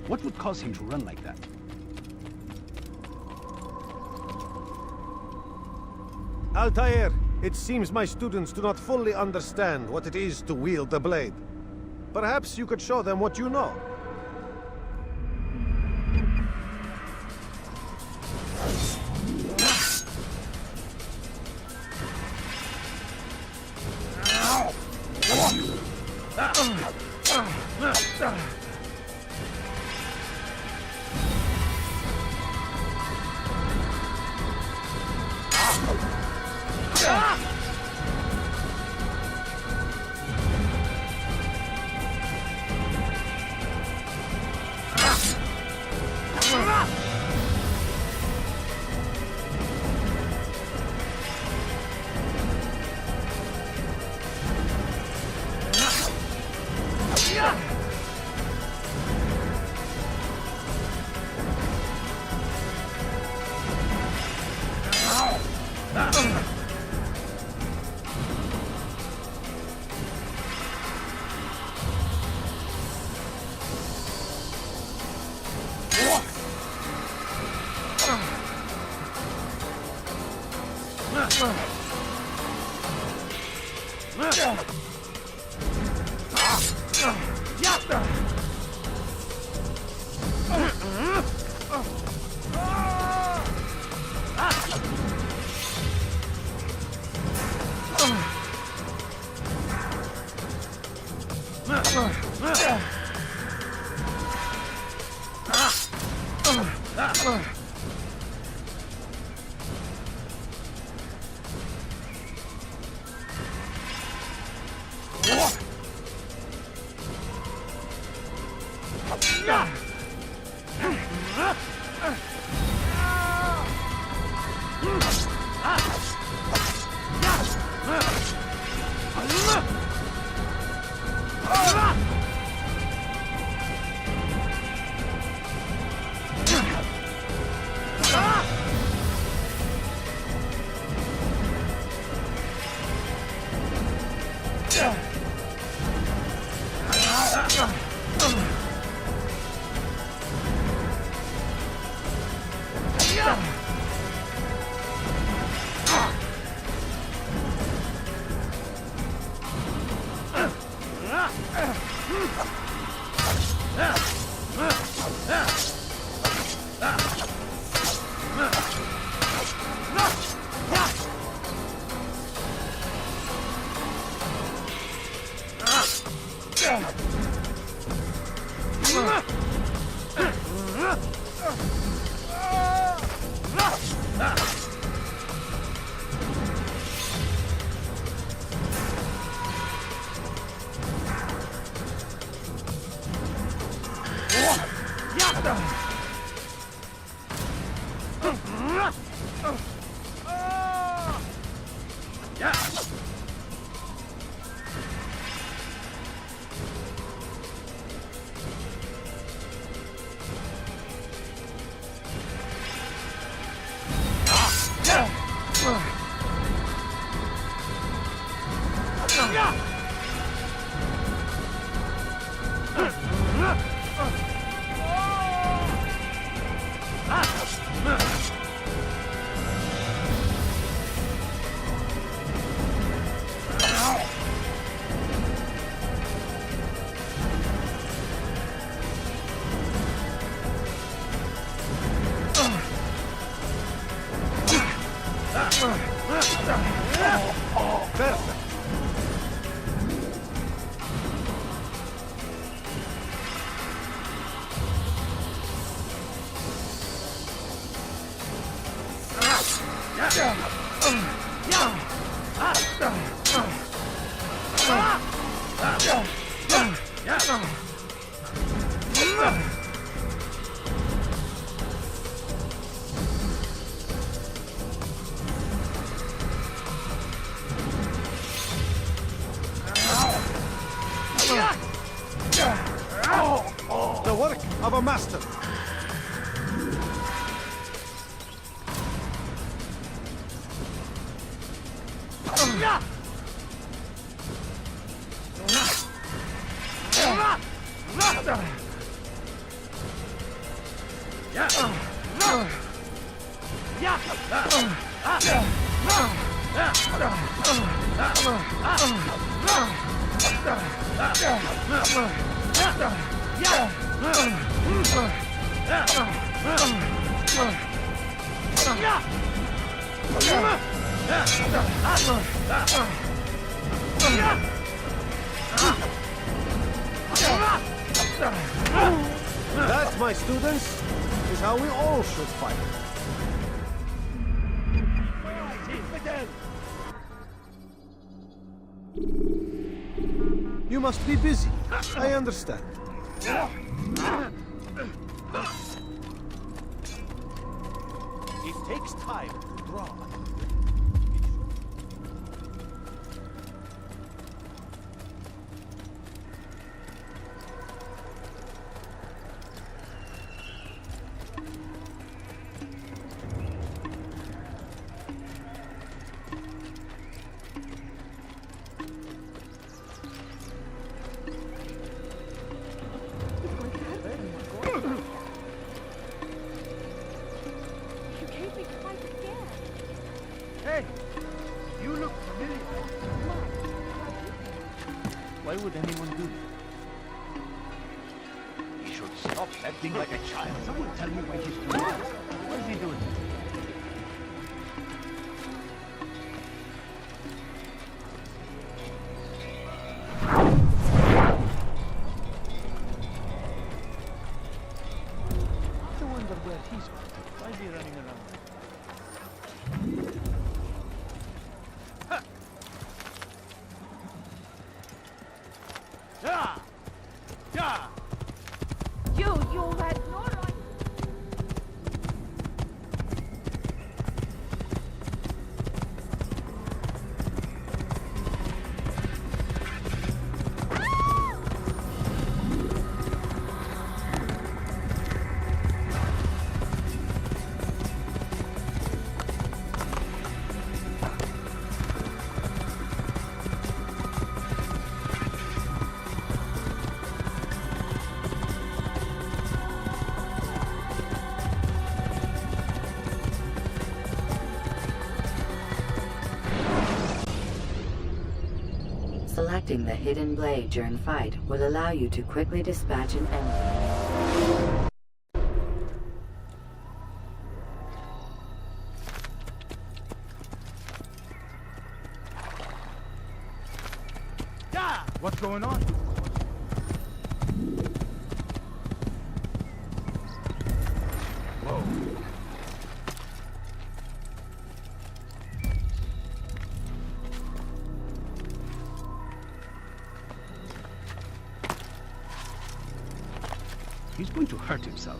What would cause him to run like that? Altair, it seems my students do not fully understand what it is to wield the blade. Perhaps you could show them what you know. The work of a master. That, my students, is how we all should fight. You must be busy. I understand. It takes time to draw. Hey, you look familiar. Why would anyone do that? He should stop acting like a child. Someone tell me why he's doing this. Why is he doing this? I wonder where he's going. Why is he running around? You had no right. Selecting the hidden blade during fight will allow you to quickly dispatch an enemy. What's going on? Whoa. He's going to hurt himself.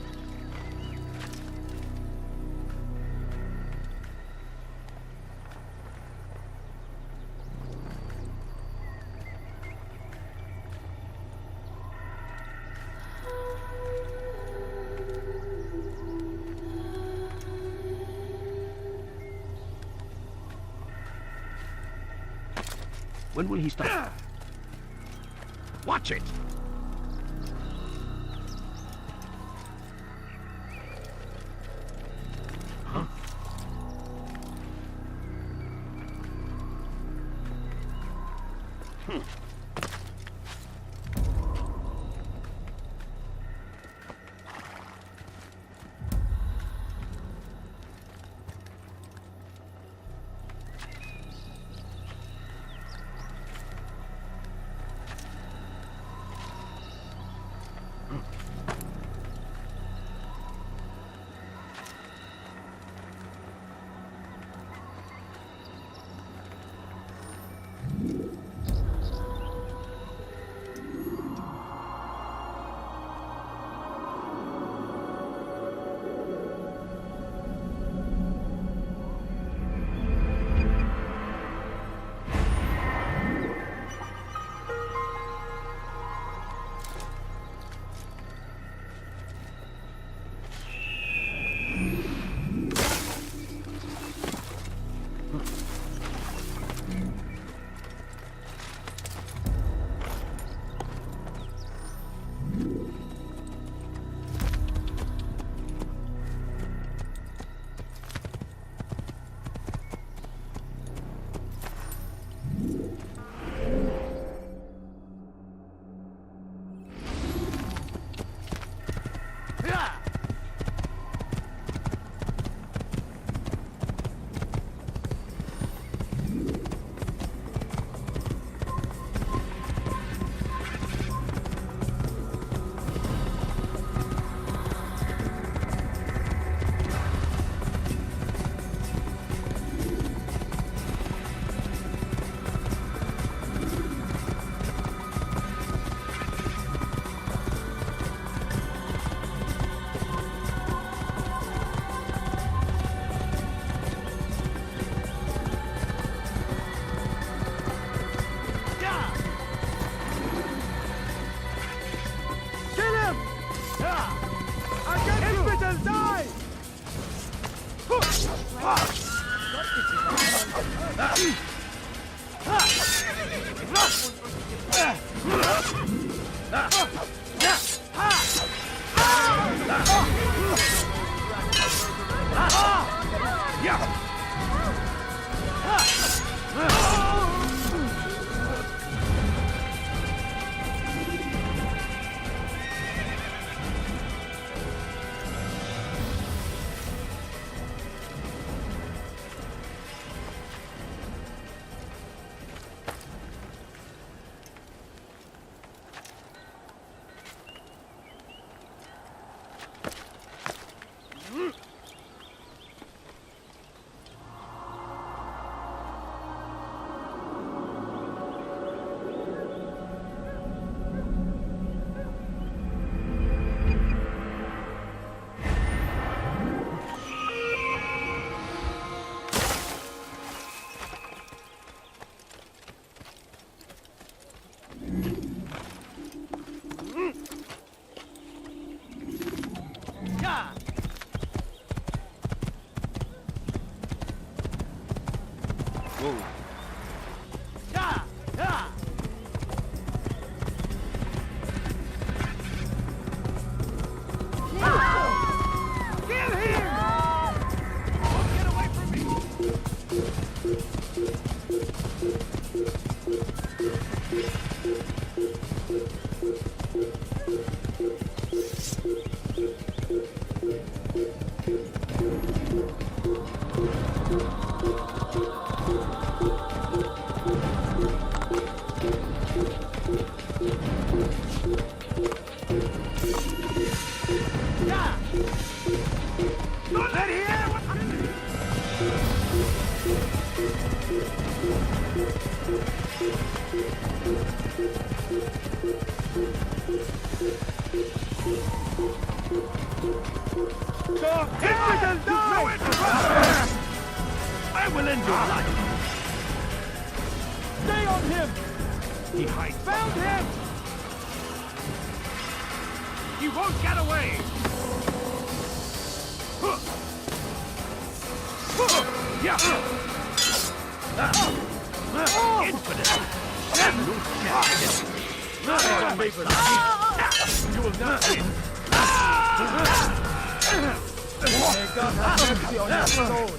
When will he stop? Watch it! Huh? I will end your life! Stay on him! He hides. Found him! He won't get away! Infinite! You will not win! May God have mercy on your soul.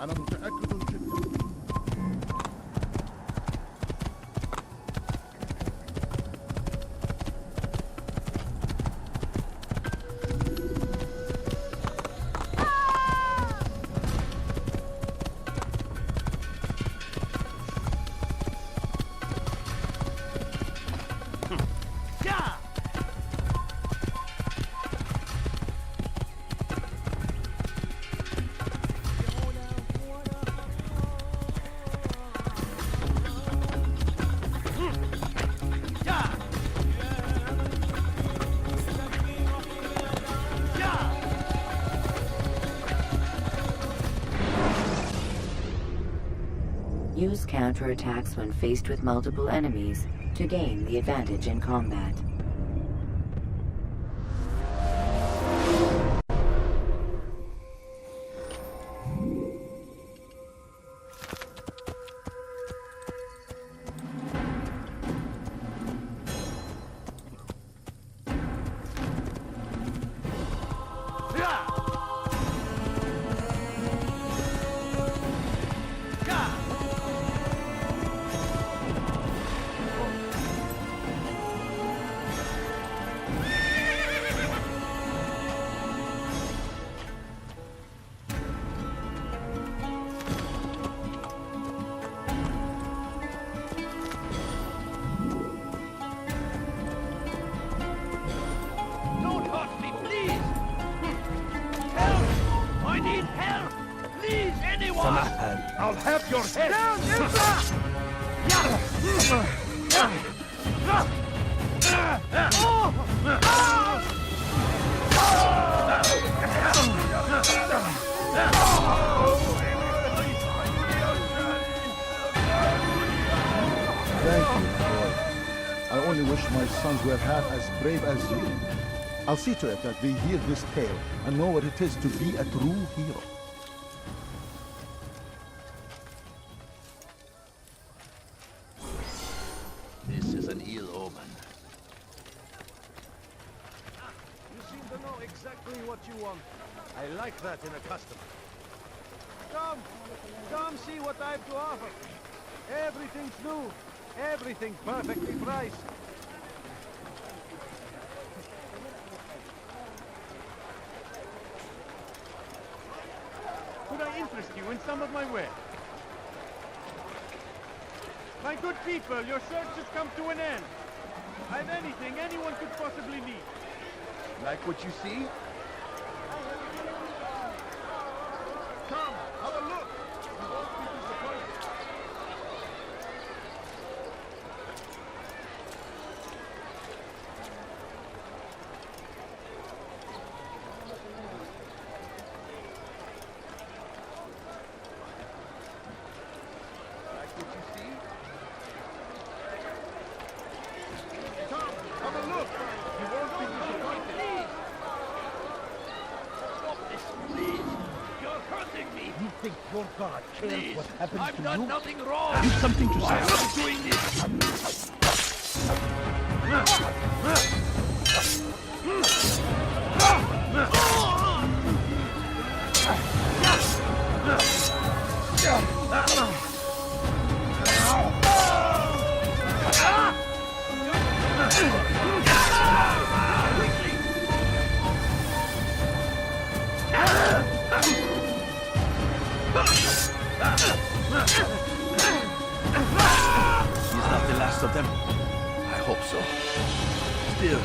أنا متأكد جدا. Use counterattacks when faced with multiple enemies to gain the advantage in combat. I'll have your head! Down, Thank you, boy. I only wish my sons were half as brave as you. I'll see to it that they hear this tale and know what it is to be a true hero. This is an ill omen. You seem to know exactly what you want. I like that in a customer. Come see what I've to offer. Everything's new. Everything perfectly priced. Could I interest you in some of my wares? My good people, your search has come to an end. I've anything anyone could possibly need. Like what you see? Come, have a look. You won't be disappointed. Like what you see? Come, have a look. You won't be disappointed. Stop this, please! You're hurting me! You think your God cares Please! what happens I've to done you? nothing wrong! Have you something to say? I'm not doing this! He's not the last of them. I hope so. Still,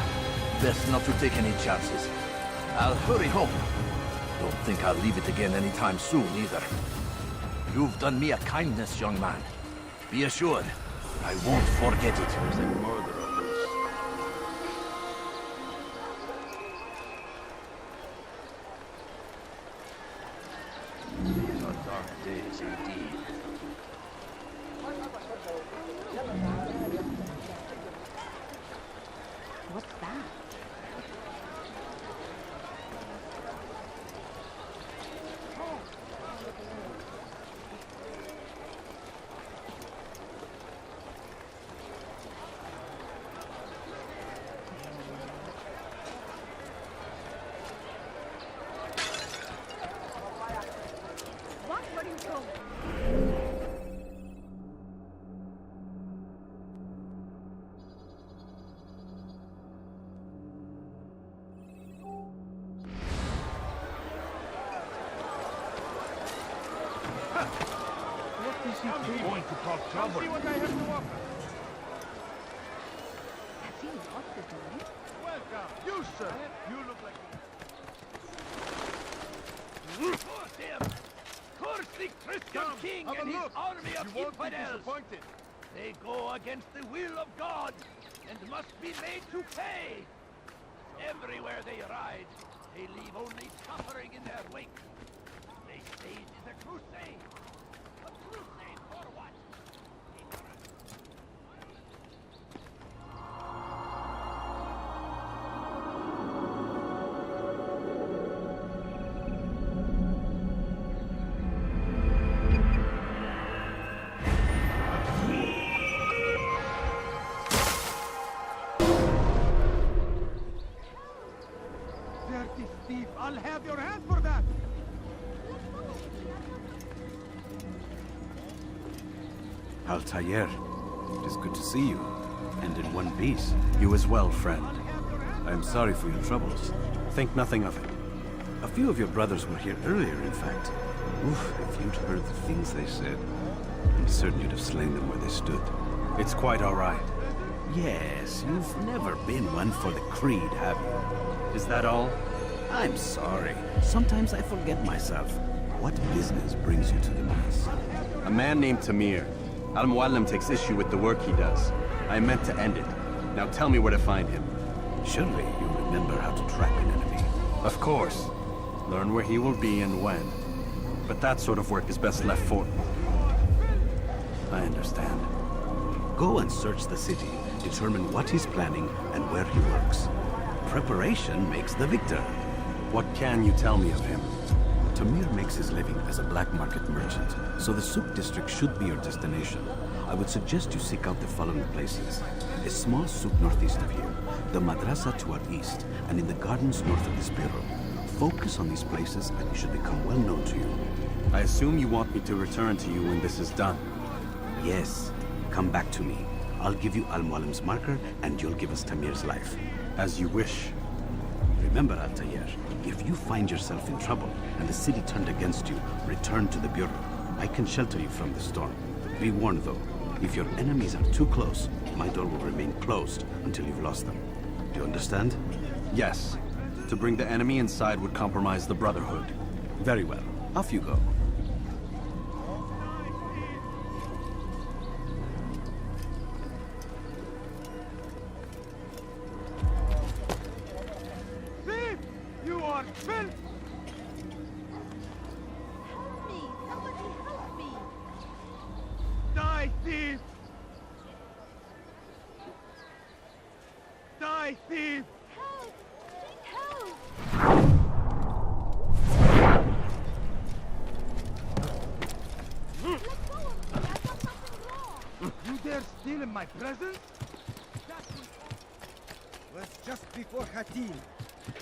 best not to take any chances. I'll hurry home. Don't think I'll leave it again anytime soon, either. You've done me a kindness, young man. Be assured, I won't forget it. There's a murderer loose. These are dark days indeed. What's that? What? Where are you going? Going to cause trouble. See what I have to offer. Has he lost his mind? Welcome. You, sir. You look like... Curse him! Curse the Christian Come, king have a and his look. army of You won't be infidels! disappointed. They go against the will of God and must be made to pay. Everywhere they ride, they leave only suffering in their wake. They say it is a crusade. A crusade for what? Dirty thief. I'll have your hand for that. Altair, it is good to see you, and in one piece. You as well, friend. I am sorry for your troubles. Think nothing of it. A few of your brothers were here earlier, in fact. Oof, if you'd heard the things they said, I'm certain you'd have slain them where they stood. It's quite all right. Yes, you've never been one for the creed, have you? Is that all? I'm sorry. Sometimes I forget myself. What business brings you to the mass? A man named Tamir. Al-Muallim takes issue with the work he does. I meant to end it. Now tell me where to find him. Surely you remember how to track an enemy. Of course. Learn where he will be and when. But that sort of work is best left for... I understand. Go and search the city, determine what he's planning and where he works. Preparation makes the victor. What can you tell me of him? Tamir makes his living as a black market merchant, so the souk district should be your destination. I would suggest you seek out the following places. A small souk northeast of here, the madrasa to our east, and in the gardens north of this bureau. Focus on these places and he should become well known to you. I assume you want me to return to you when this is done. Yes, come back to me. I'll give you Al-Mualim's marker and you'll give us Tamir's life. As you wish. Remember, Altair, if you find yourself in trouble and the city turned against you, return to the bureau. I can shelter you from the storm. Be warned though, if your enemies are too close, my door will remain closed until you've lost them. Do you understand? Yes. To bring the enemy inside would compromise the Brotherhood. Very well. Off you go. Thief! You are filth! Help me! Somebody help me! Die, thief! Die, thief! Help! Please help! Let go of me! I've done something wrong! You dare steal in my presence? Was just before Khatil.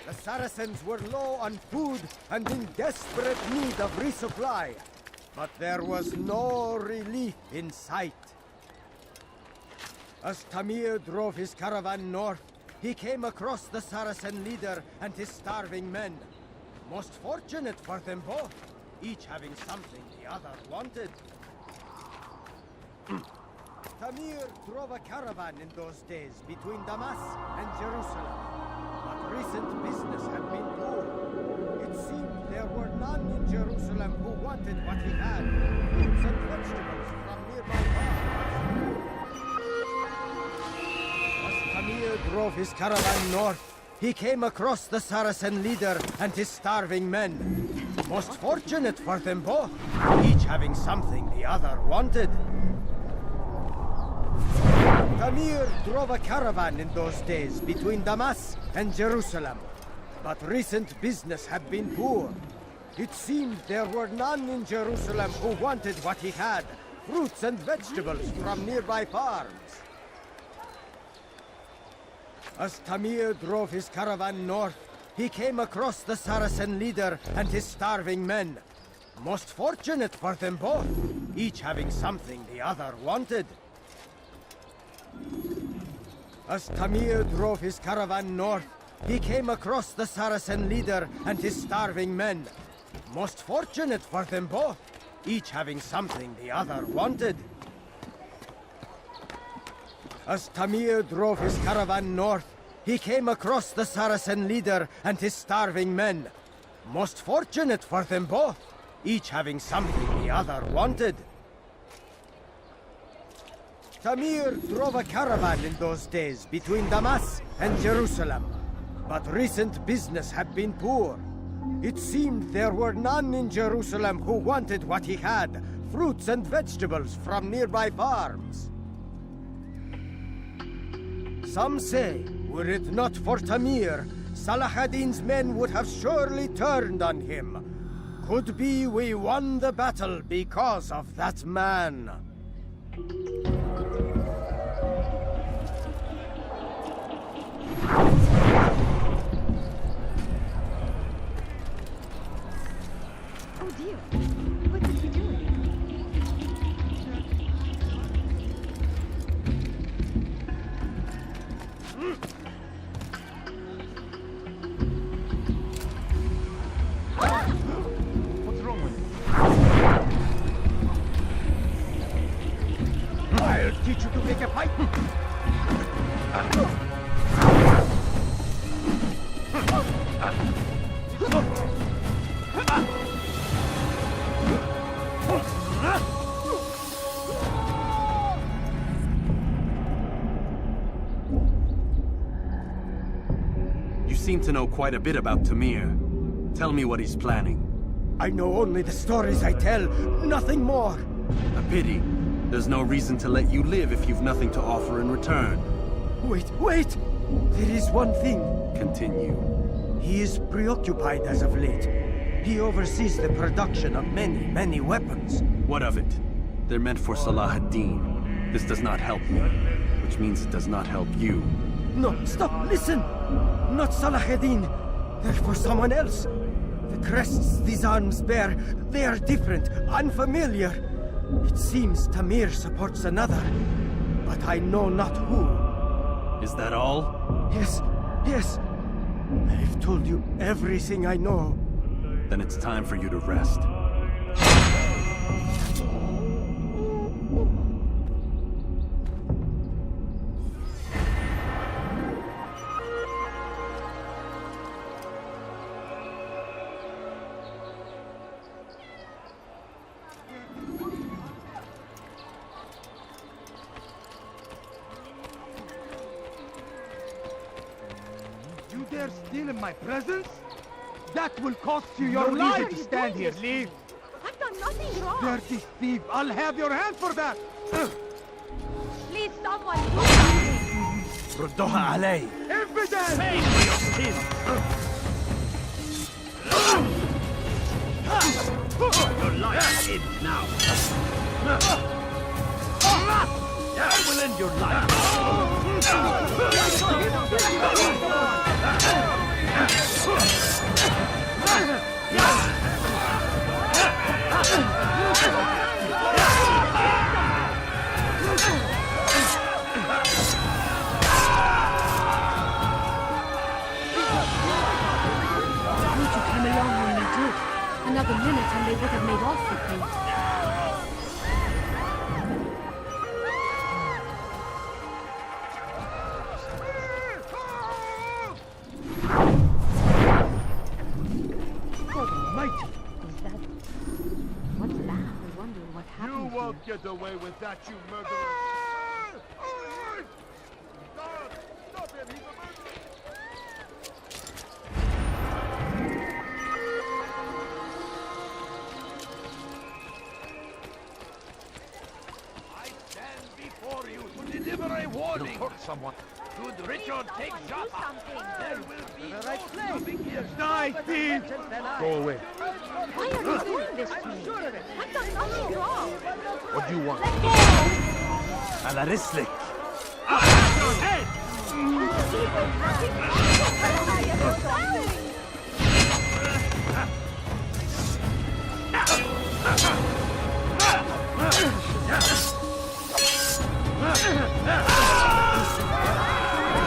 The Saracens were low on food and in desperate need of resupply. But there was no relief in sight. As Tamir drove his caravan north, he came across the Saracen leader and his starving men. Most fortunate for them both, each having something the other wanted. Tamir drove a caravan in those days between Damas and Jerusalem. But recent business had been poor. It seemed there were none in Jerusalem who wanted what he had, fruits and vegetables from nearby farms. As Tamir drove his caravan north, he came across the Saracen leader and his starving men. Most fortunate for them both, each having something the other wanted. Tamir drove a caravan in those days between Damas and Jerusalem. But recent business had been poor. It seemed there were none in Jerusalem who wanted what he had, fruits and vegetables from nearby farms. As Tamir drove his caravan north, he came across the Saracen leader and his starving men. Most fortunate for them both, each having something the other wanted. As Tamir drove his caravan north, he came across the Saracen leader and his starving men. Most fortunate for them both, each having something the other wanted. As Tamir drove his caravan north, he came across the Saracen leader and his starving men. Most fortunate for them both, each having something the other wanted. Tamir drove a caravan in those days between Damas and Jerusalem. But recent business had been poor. It seemed there were none in Jerusalem who wanted what he had, fruits and vegetables from nearby farms. Some say, were it not for Tamir, Salah ad-Din's men would have surely turned on him. Could be we won the battle because of that man. Oh dear! What did he do? What's wrong with you? I'll teach you to make a fight. seem to know quite a bit about Tamir. Tell me what he's planning. I know only the stories I tell, nothing more. A pity. There's no reason to let you live if you've nothing to offer in return. Wait! There is one thing. Continue. He is preoccupied as of late. He oversees the production of many weapons. What of it? They're meant for Salah ad-Din. This does not help me, which means it does not help you. No, stop, listen! Not Salah ad-Din. They're for someone else. The crests these arms bear, they are different, unfamiliar. It seems Tamir supports another, but I know not who. Is that all? Yes. I've told you everything I know. Then it's time for you to rest. You dare steal in my presence? That will cost you your life to stand here. Leave. I've done nothing wrong. Dirty thief. I'll have your hand for that. Please, someone do something. ردوها علي. Evidence! Pay for your sins. Your life ends now. I will end your life. Came along when we did. Another minute and they would have made off with me. Almighty! What's that? I wonder what happened. You won't get away with that, you murderer! Stop him! He's a murderer! I stand before you to deliver a warning. Hurt someone. Should Richard take Jaffa, there will be no stopping him. Die, thief! Go away. Why are you doing this to me? I've done nothing wrong. What do you want? Let go! على رسلك.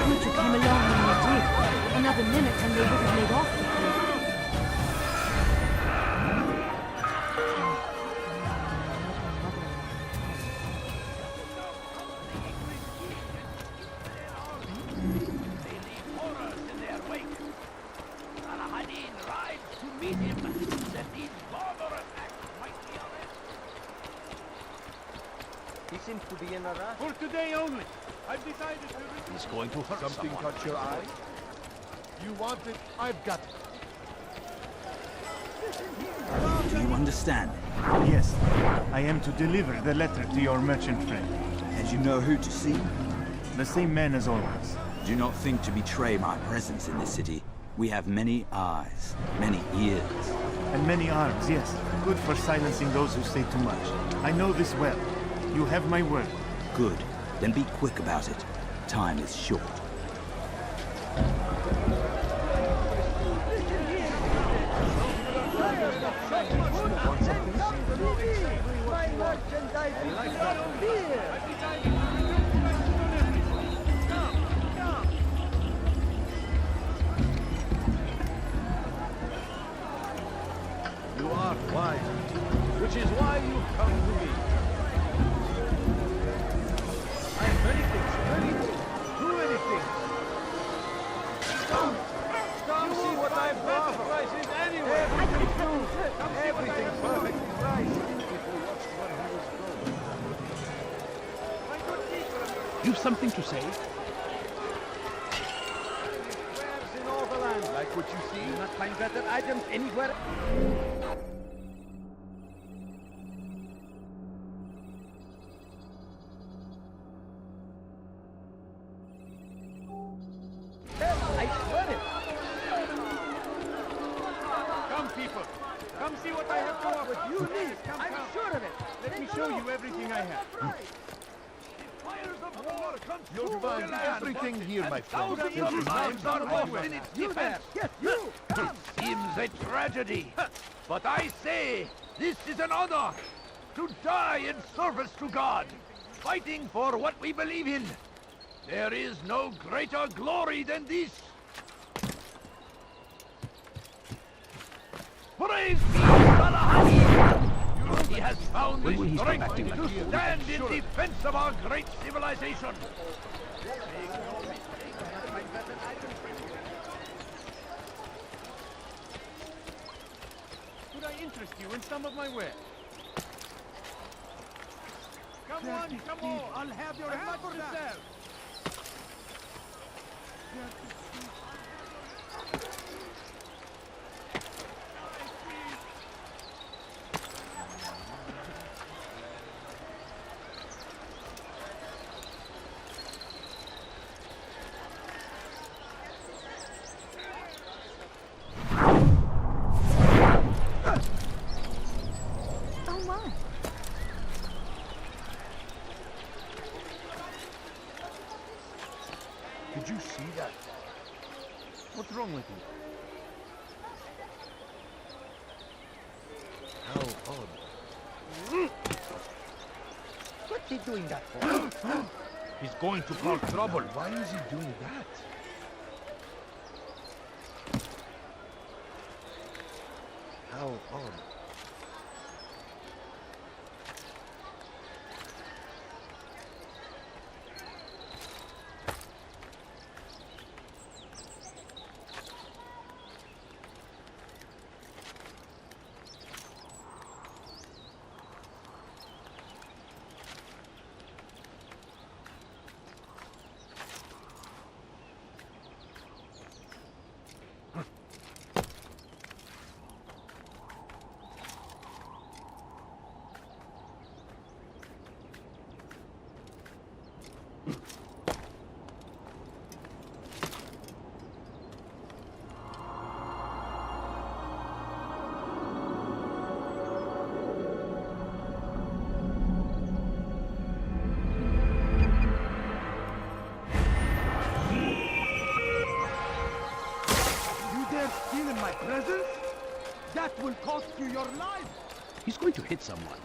You came along when we did. Another minute and they would have made off with me. Horrors in their wake. Salah ad-Din rides to meet him, that these barbarous acts might be arrested. He seems to be in a rush. For today only, I've decided to... He's going to hurt Something someone. caught your eye? You want it? I've got it. Do you understand? Yes, I am to deliver the letter to your merchant friend. And you know who to see? The same man as always. Do not think to betray my presence in this city. We have many eyes, many ears. And many arms, yes. Good for silencing those who say too much. I know this well. You have my word. Good. Then be quick about it. Time is short. My merchandise is not here! You are wise, which is why you come to me. I have many things, too many things. Come see what I've brought. Prices anyway. Everything perfectly priced. People watched when he was going. You've something to say? Wares in all the land. what you see? You not find better items anywhere? I swear it! Come, people. Come see what I have to offer. You leave! I'm sure of it! Let me show you everything I have. You'll find everything here, my friend. Thousands of lives are lost in its defense. Yes, you! Come! Seems a tragedy. But I say, this is an honor. To die in service to God. Fighting for what we believe in. There is no greater glory than this. Praise be Allah! He has found the strength to stand in defense of our great civilization. Could I interest you in some of my wares? Come on, come on! I'll have your hand for yourself! Oh my. Did you see that? What's wrong with you? How odd. What's he doing that for? He's going to cause trouble. Why is he doing that? How odd. Steal in my presence? That will cost you your life! He's going to hit someone.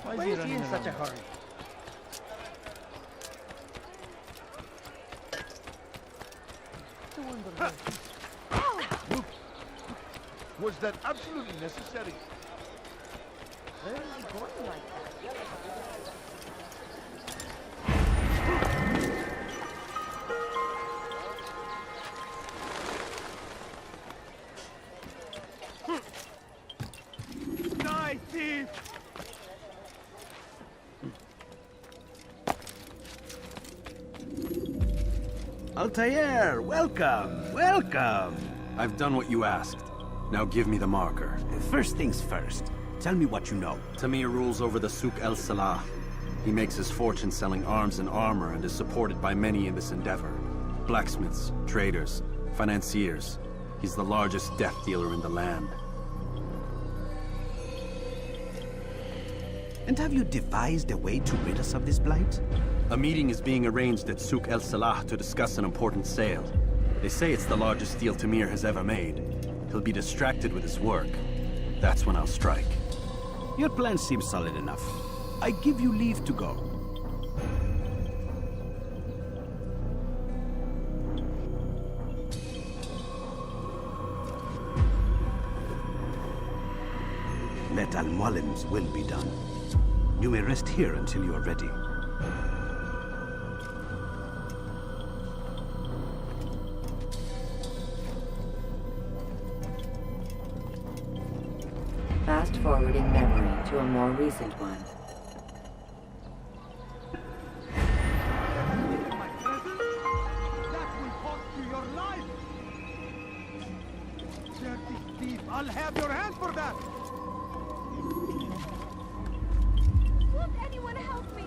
Why is he in such a hurry? Was that absolutely necessary? Where is he going like that? Die, thief! Altair, welcome, welcome. I've done what you asked. Now give me the marker. First things first. Tell me what you know. Tamir rules over the Souk El Salah. He makes his fortune selling arms and armor and is supported by many in this endeavor. Blacksmiths, traders, financiers. He's the largest death dealer in the land. And have you devised a way to rid us of this blight? A meeting is being arranged at Souk El Salah to discuss an important sale. They say it's the largest deal Tamir has ever made. He'll be distracted with his work. That's when I'll strike. Your plan seems solid enough. I give you leave to go. Let Al-Mualim's will be done. You may rest here until you are ready. Fast-forwarding memory to a more recent one. I'll have your hand for that! Won't anyone help me?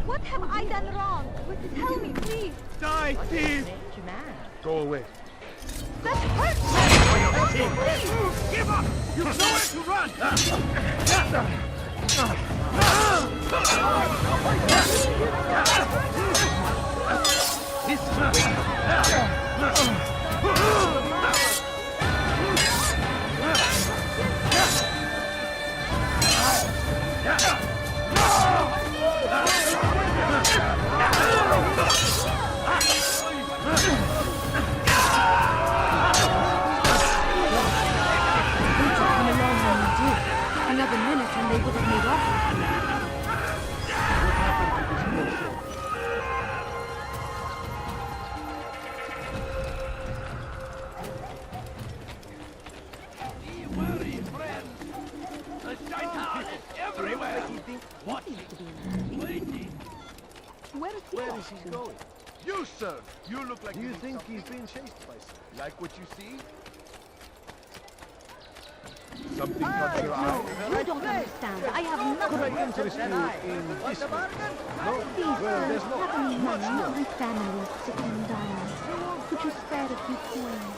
What have I done wrong? Tell me, please. Die, thief! Go away. That hurts! Please! Give up! You've nowhere to run! Another minute and they would have made off with me. Everywhere! What? Where is he going? You, sir! You look like Do you think he's being chased by something? Like what you see? Something caught your eye? You don't understand. I have nothing. Could I interest you in this? No? Please, Well, there's not have any much money. more. My family is sick and dying. Could you spare a few coins?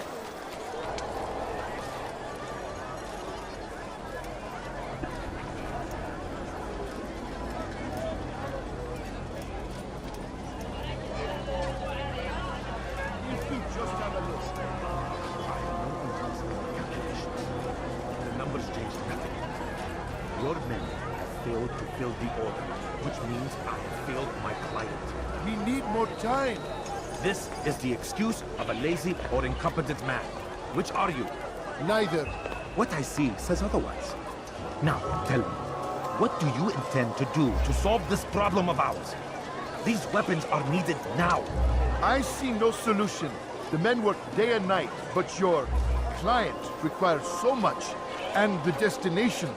Just have a look. The numbers changed rapidly. Your men have failed to fill the order, which means I have failed my client. We need more time! This is the excuse of a lazy or incompetent man. Which are you? Neither. What I see says otherwise. Now, tell me, what do you intend to do to solve this problem of ours? These weapons are needed now. I see no solution. The men work day and night, but your client requires so much. And the destination.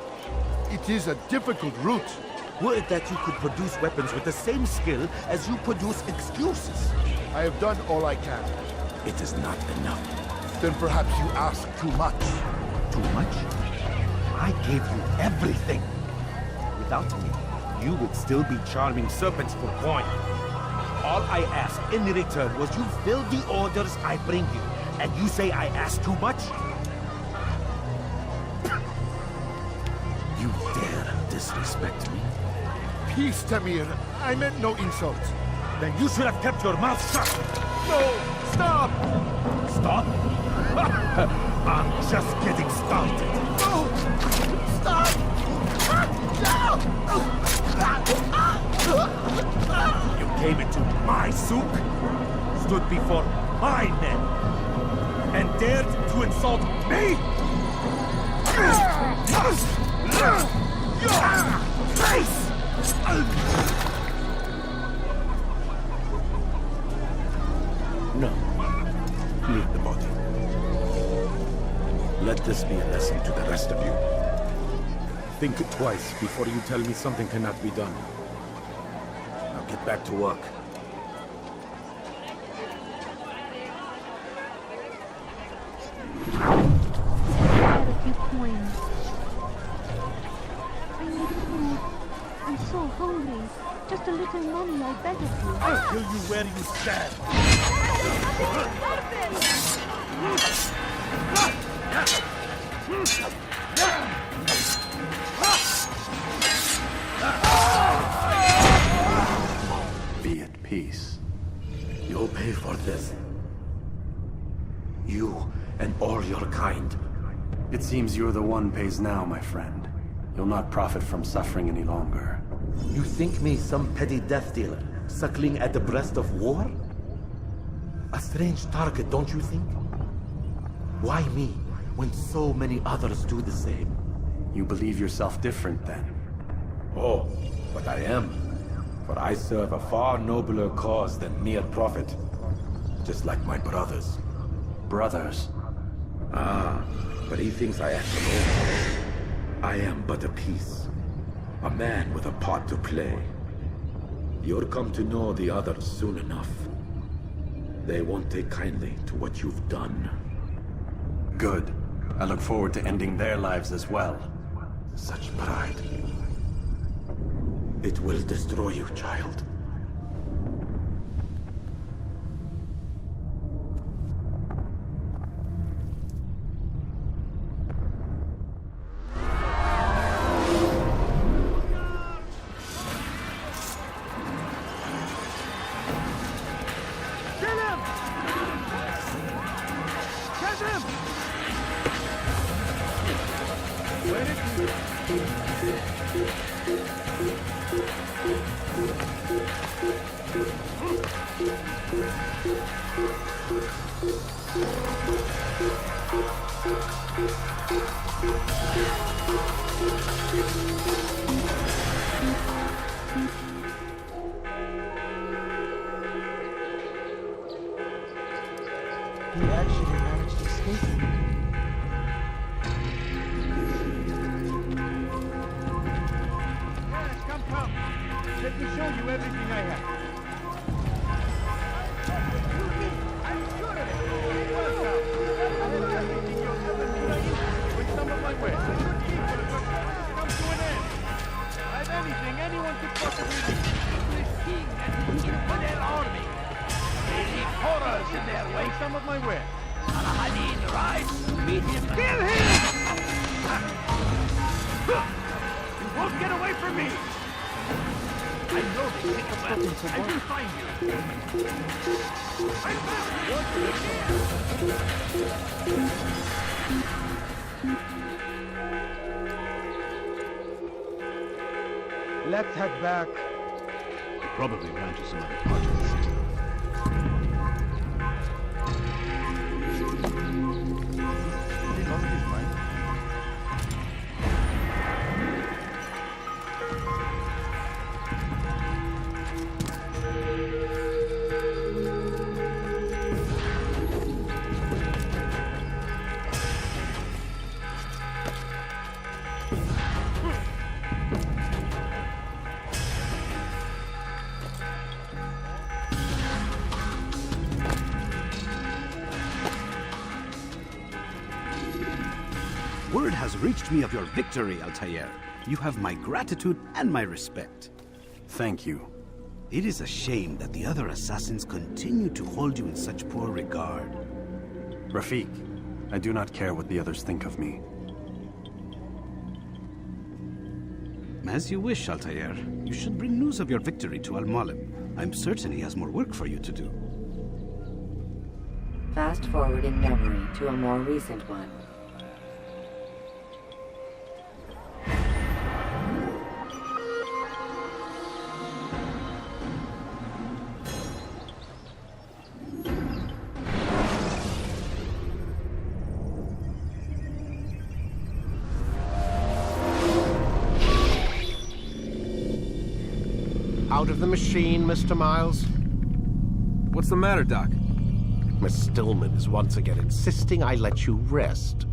It is a difficult route. Were it that you could produce weapons with the same skill as you produce excuses? I have done all I can. It is not enough. Then perhaps you ask too much. Too much? I gave you everything. Without me, you would still be charming serpents for coin. All I ask in return was you fill the orders I bring you, and you say I ask too much? You dare disrespect me? Peace, Tamir. I meant no insult. Then you should have kept your mouth shut! No! Stop! Stop? I'm just getting started. No! Stop! You came into my souk, stood before my men, and dared to insult me? Face! No. Leave the body. Let this be a lesson to the rest of you. Think twice before you tell me something cannot be done. Now get back to work. Spare a few coins. I need food. I'm so hungry. Just a little money, I beg of you. I'll kill you where you stand. Be at peace. You'll pay for this. You and all your kind. It seems you're the one pays now, my friend. You'll not profit from suffering any longer. You think me some petty death dealer, suckling at the breast of war? A strange target, don't you think? Why me, when so many others do the same? You believe yourself different, then? Oh, but I am. For I serve a far nobler cause than mere profit. Just like my brothers. Brothers? Ah, but he thinks I act alone. I am but a piece. A man with a part to play. You'll come to know the others soon enough. They won't take kindly to what you've done. Good. I look forward to ending their lives as well. Such pride. It will destroy you, child. He actually managed to escape me. Yes, come. Let me show you everything I have. I'm sure of it. Welcome. I have everything you'll ever need. With some of my wares, a good keep for the construction come to an end. I have anything anyone could possibly need. English king and the infidel army. They leave horrors in their wake. Some of my wares. Al-Hadid, rise! Meet him! Kill him! You won't get away from me! I know this sick of weapons. I will find you. I'm back! Let's head back. He probably ran to some other part of the city. He lost his mind. Word has reached me of your victory, Altair. You have my gratitude and my respect. Thank you. It is a shame that the other assassins continue to hold you in such poor regard. Rafik, I do not care what the others think of me. As you wish, Altair. You should bring news of your victory to Al-Malim. I'm certain he has more work for you to do. Fast forwarding memory to a more recent one. Out of the machine, Mr. Miles? What's the matter, Doc? Miss Stillman is once again insisting I let you rest.